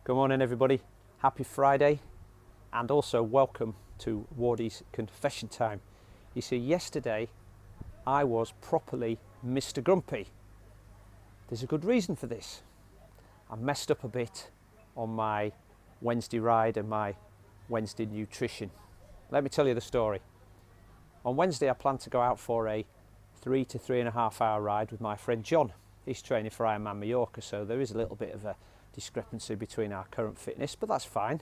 Good morning everybody, happy Friday, and also welcome to Wardy's confession time. You see, yesterday I was properly Mr. Grumpy. There's a good reason for this. I messed up a bit on my Wednesday ride and my Wednesday nutrition. Let me tell you the story. On Wednesday I planned to go out for a 3 to 3.5 hour ride with my friend John. He's training for Ironman Mallorca, so there is a little bit of a discrepancy between our current fitness, but that's fine.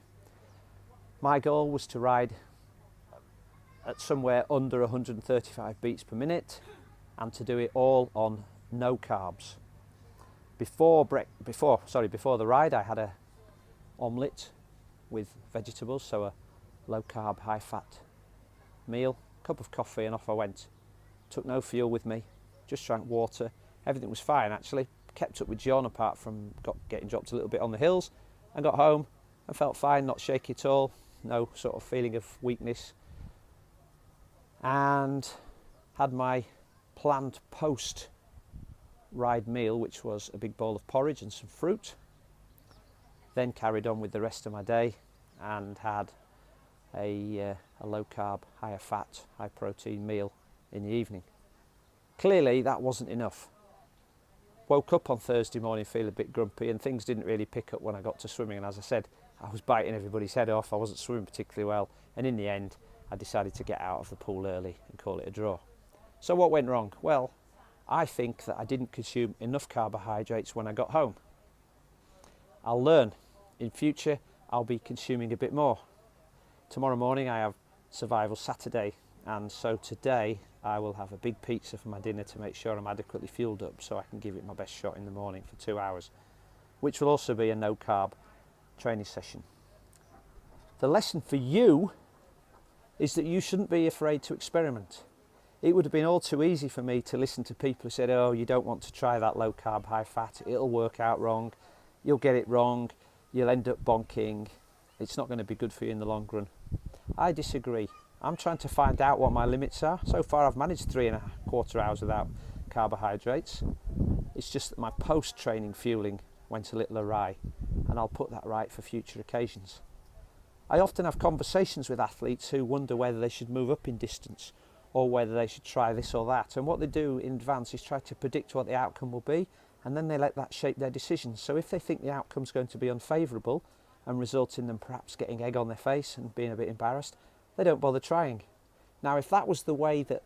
My goal was to ride at somewhere under 135 beats per minute and to do it all on no carbs. Before the ride I had a omelette with vegetables, so a low carb, high fat meal, cup of coffee, and off I went. Took no fuel with me, just drank water. Everything was fine actually. Kept up with John apart from getting dropped a little bit on the hills, and got home and felt fine, not shaky at all, no sort of feeling of weakness, and had my planned post ride meal, which was a big bowl of porridge and some fruit. Then carried on with the rest of my day and had a low carb, higher fat, high protein meal in the evening. Clearly that wasn't enough. Woke up on Thursday morning feeling a bit grumpy, and things didn't really pick up when I got to swimming, and as I said, I was biting everybody's head off. I wasn't swimming particularly well, and in the end I decided to get out of the pool early and call it a draw. So what went wrong? Well, I think that I didn't consume enough carbohydrates when I got home. I'll learn. In future I'll be consuming a bit more. Tomorrow morning I have Survival Saturday, and so today I will have a big pizza for my dinner to make sure I'm adequately fueled up so I can give it my best shot in the morning for 2 hours, which will also be a no carb training session. The lesson for you is that you shouldn't be afraid to experiment. It would have been all too easy for me to listen to people who said, oh, you don't want to try that low carb, high fat, it'll work out wrong, you'll get it wrong, you'll end up bonking, it's not going to be good for you in the long run. I disagree. I'm trying to find out what my limits are. So far I've managed 3.25 hours without carbohydrates. It's just that my post-training fueling went a little awry, and I'll put that right for future occasions. I often have conversations with athletes who wonder whether they should move up in distance or whether they should try this or that, and what they do in advance is try to predict what the outcome will be, and then they let that shape their decisions. So if they think the outcome's going to be unfavourable and result in them perhaps getting egg on their face and being a bit embarrassed, they don't bother trying. Now, if that was the way that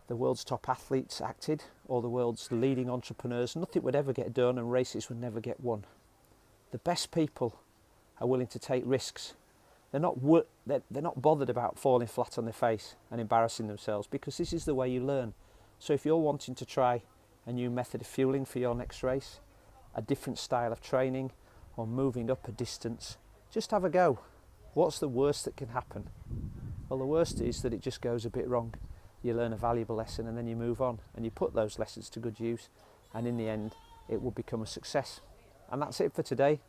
the world's top athletes acted, or the world's leading entrepreneurs, nothing would ever get done and races would never get won. The best people are willing to take risks. They're not bothered about falling flat on their face and embarrassing themselves, because this is the way you learn. So if you're wanting to try a new method of fueling for your next race, a different style of training, or moving up a distance, just have a go. What's the worst that can happen? Well, the worst is that it just goes a bit wrong. You learn a valuable lesson and then you move on, and you put those lessons to good use, and in the end it will become a success. And that's it for today.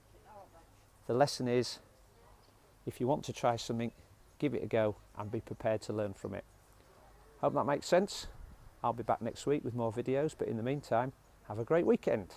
The lesson is, if you want to try something, give it a go and be prepared to learn from it. Hope that makes sense. I'll be back next week with more videos, but in the meantime, have a great weekend.